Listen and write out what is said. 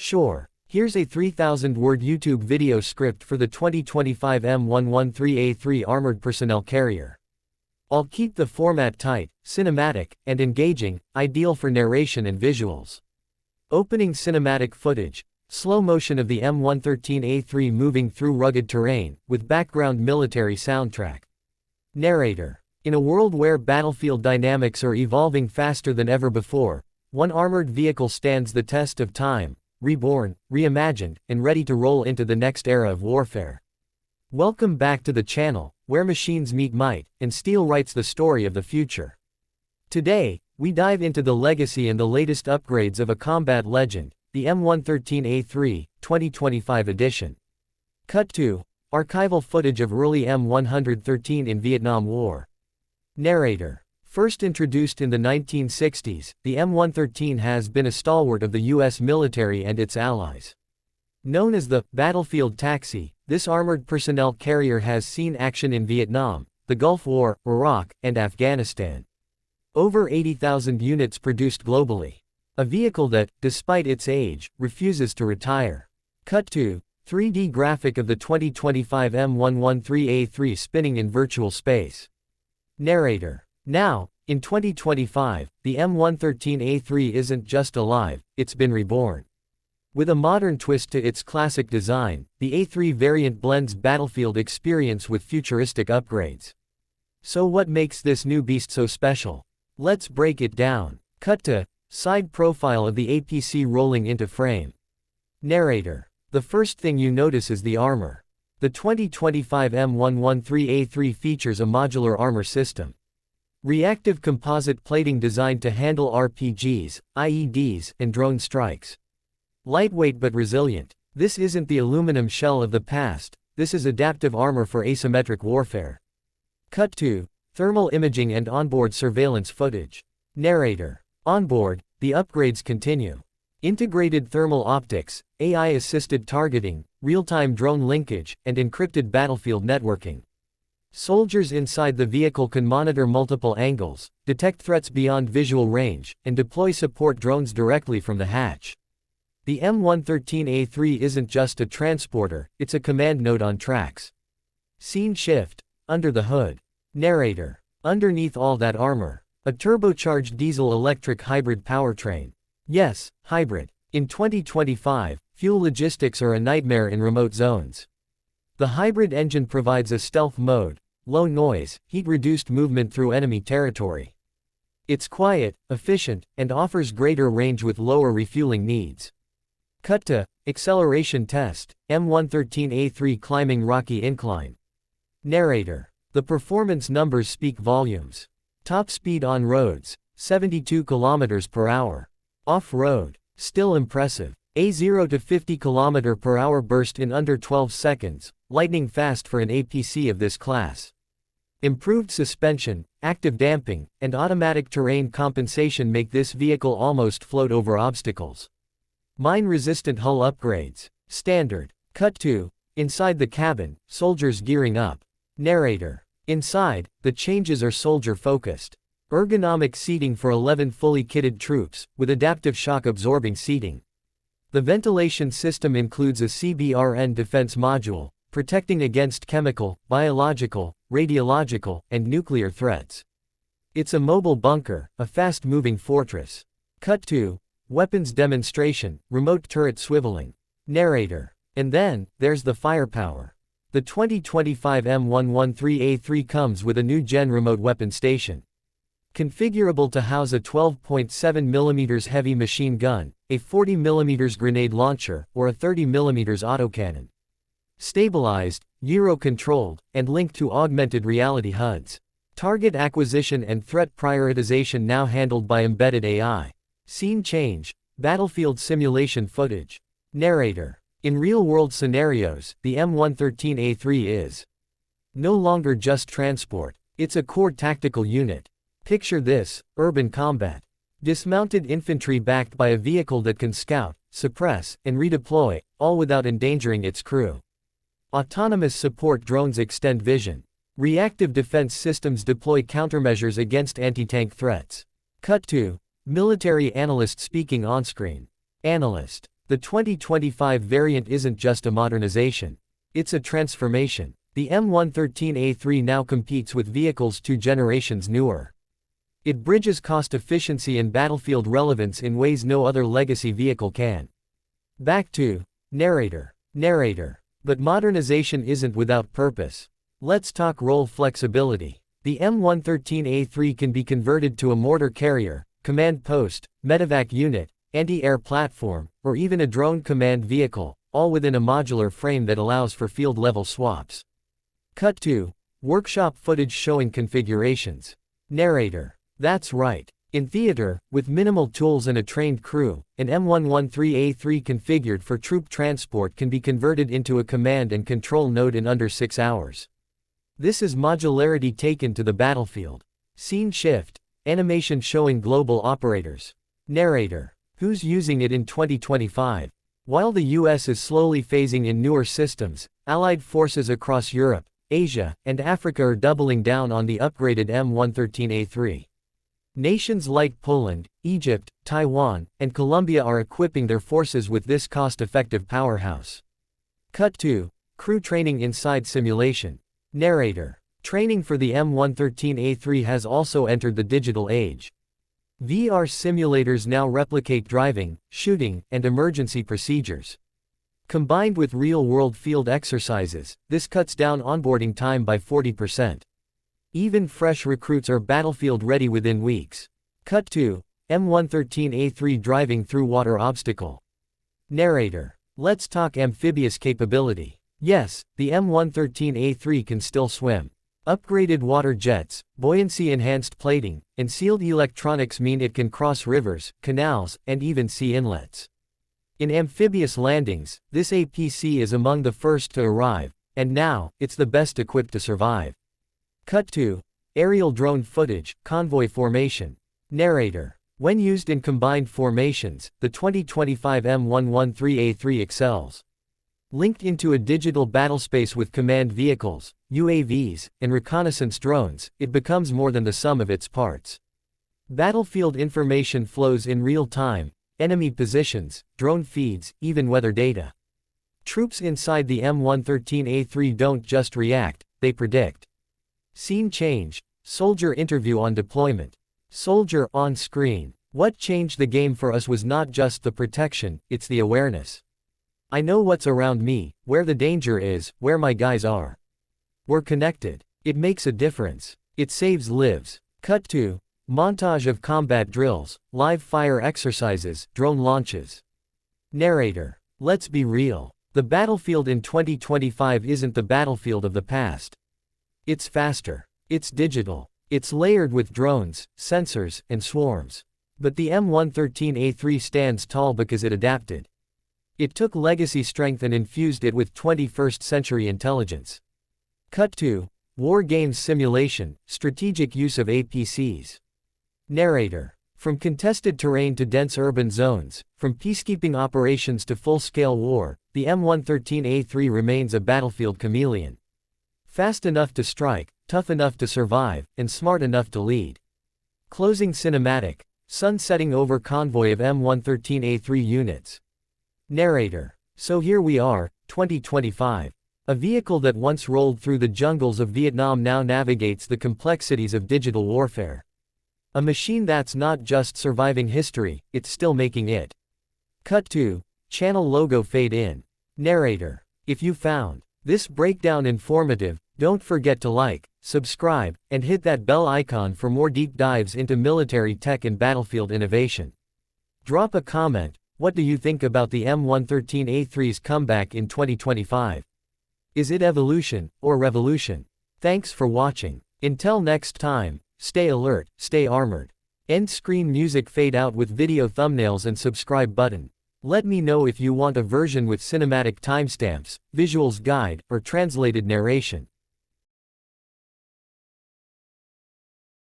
Sure, here's a 3,000-word YouTube video script for the 2025 M113A3 Armored Personnel Carrier. I'll keep the format tight, cinematic, and engaging, ideal for narration and visuals. Opening cinematic footage. Slow motion of the M113A3 moving through rugged terrain, with background military soundtrack. Narrator. In a world where battlefield dynamics are evolving faster than ever before, one armored vehicle stands the test of time, reborn, reimagined, and ready to roll into the next era of warfare. Welcome back to the channel, where machines meet might, and steel writes the story of the future. Today, we dive into the legacy and the latest upgrades of a combat legend, the M113A3, 2025 edition. Cut to archival footage of early M113 in Vietnam War. Narrator. First introduced in the 1960s, the M113 has been a stalwart of the U.S. military and its allies. Known as the battlefield taxi, this armored personnel carrier has seen action in Vietnam, the Gulf War, Iraq, and Afghanistan. Over 80,000 units produced globally. A vehicle that, despite its age, refuses to retire. Cut to 3D graphic of the 2025 M113A3 spinning in virtual space. Narrator. Now, in 2025, the M113A3 isn't just alive, it's been reborn. With a modern twist to its classic design, the A3 variant blends battlefield experience with futuristic upgrades. So what makes this new beast so special? Let's break it down. Cut to side profile of the APC rolling into frame. Narrator. The first thing you notice is the armor. The 2025 M113A3 features a modular armor system. Reactive composite plating designed to handle RPGs, IEDs, and drone strikes. Lightweight but resilient. This isn't the aluminum shell of the past, this is adaptive armor for asymmetric warfare. Cut to thermal imaging and onboard surveillance footage. Narrator. Onboard, the upgrades continue. Integrated thermal optics, AI-assisted targeting, real-time drone linkage, and encrypted battlefield networking. Soldiers inside the vehicle can monitor multiple angles, detect threats beyond visual range, and deploy support drones directly from the hatch. The M113A3 isn't just a transporter, it's a command node on tracks. Scene shift. Under the hood. Narrator. Underneath all that armor. A turbocharged diesel-electric hybrid powertrain. Yes, hybrid. In 2025, fuel logistics are a nightmare in remote zones. The hybrid engine provides a stealth mode, low noise, heat-reduced movement through enemy territory. It's quiet, efficient, and offers greater range with lower refueling needs. Cut to acceleration test, M113A3 climbing rocky incline. Narrator. The performance numbers speak volumes. Top speed on roads, 72 km per hour. Off-road, still impressive. A 0 to 50 km per hour burst in under 12 seconds, lightning fast for an APC of this class. Improved suspension, active damping, and automatic terrain compensation make this vehicle almost float over obstacles. Mine-resistant hull upgrades. Standard. Cut to inside the cabin, soldiers gearing up. Narrator. Inside, the changes are soldier-focused. Ergonomic seating for 11 fully kitted troops, with adaptive shock-absorbing seating. The ventilation system includes a CBRN defense module, protecting against chemical, biological, radiological, and nuclear threats. It's a mobile bunker, a fast-moving fortress. Cut to weapons demonstration, remote turret swiveling. Narrator. And then, there's the firepower. The 2025 M113A3 comes with a new-gen remote weapon station. Configurable to house a 12.7mm heavy machine gun, a 40mm grenade launcher, or a 30mm autocannon. Stabilized, gyro-controlled, and linked to augmented reality HUDs. Target acquisition and threat prioritization now handled by embedded AI. Scene change, battlefield simulation footage. Narrator. In real-world scenarios, the M113A3 is no longer just transport, it's a core tactical unit. Picture this, urban combat. Dismounted infantry backed by a vehicle that can scout, suppress, and redeploy, all without endangering its crew. Autonomous support drones extend vision. Reactive defense systems deploy countermeasures against anti-tank threats. Cut to military analyst speaking on-screen. Analyst. The 2025 variant isn't just a modernization. It's a transformation. The M113A3 now competes with vehicles 2 generations newer. It bridges cost efficiency and battlefield relevance in ways no other legacy vehicle can. Back to narrator. But modernization isn't without purpose. Let's talk role flexibility. The M113A3 can be converted to a mortar carrier, command post, medevac unit, anti-air platform, or even a drone command vehicle, all within a modular frame that allows for field-level swaps. Cut to workshop footage showing configurations. Narrator. That's right. In theater, with minimal tools and a trained crew, an M113A3 configured for troop transport can be converted into a command and control node in under 6 hours. This is modularity taken to the battlefield. Scene shift. Animation showing global operators. Narrator. Who's using it in 2025? While the US is slowly phasing in newer systems, Allied forces across Europe, Asia, and Africa are doubling down on the upgraded M113A3. Nations like Poland, Egypt, Taiwan, and Colombia are equipping their forces with this cost-effective powerhouse. Cut to crew training inside simulation. Narrator. Training for the M113A3 has also entered the digital age. VR simulators now replicate driving, shooting, and emergency procedures. Combined with real-world field exercises, this cuts down onboarding time by 40%. Even fresh recruits are battlefield-ready within weeks. Cut to M113A3 driving through water obstacle. Narrator. Let's talk amphibious capability. Yes, the M113A3 can still swim. Upgraded water jets, buoyancy-enhanced plating, and sealed electronics mean it can cross rivers, canals, and even sea inlets. In amphibious landings, this APC is among the first to arrive, and now, it's the best equipped to survive. Cut to aerial drone footage, convoy formation. Narrator. When used in combined formations, the 2025 M113A3 excels. Linked into a digital battlespace with command vehicles, UAVs, and reconnaissance drones, it becomes more than the sum of its parts. Battlefield information flows in real time, enemy positions, drone feeds, even weather data. Troops inside the M113A3 don't just react, they predict. Scene change. Soldier interview on deployment. Soldier on screen. What changed the game for us was not just the protection, it's the awareness. I know what's around me, where the danger is, where my guys are. We're connected. It makes a difference. It saves lives. Cut to montage of combat drills, live fire exercises, drone launches. Narrator. Let's be real. The battlefield in 2025 isn't the battlefield of the past. It's faster. It's digital. It's layered with drones, sensors, and swarms. But the M113A3 stands tall because it adapted. It took legacy strength and infused it with 21st century intelligence. Cut to war games simulation, strategic use of APCs. Narrator. From contested terrain to dense urban zones, from peacekeeping operations to full-scale war, the M113A3 remains a battlefield chameleon. Fast enough to strike, tough enough to survive, and smart enough to lead. Closing cinematic. Sun setting over convoy of M113A3 units. Narrator. So here we are, 2025. A vehicle that once rolled through the jungles of Vietnam now navigates the complexities of digital warfare. A machine that's not just surviving history, it's still making it. Cut to channel logo fade in. Narrator. If you found this breakdown informative, don't forget to like, subscribe, and hit that bell icon for more deep dives into military tech and battlefield innovation. Drop a comment. What do you think about the M113A3's comeback in 2025? Is it evolution, or revolution? Thanks for watching. Until next time, stay alert, stay armored. End screen music fade out with video thumbnails and subscribe button. Let me know if you want a version with cinematic timestamps, visuals guide, or translated narration.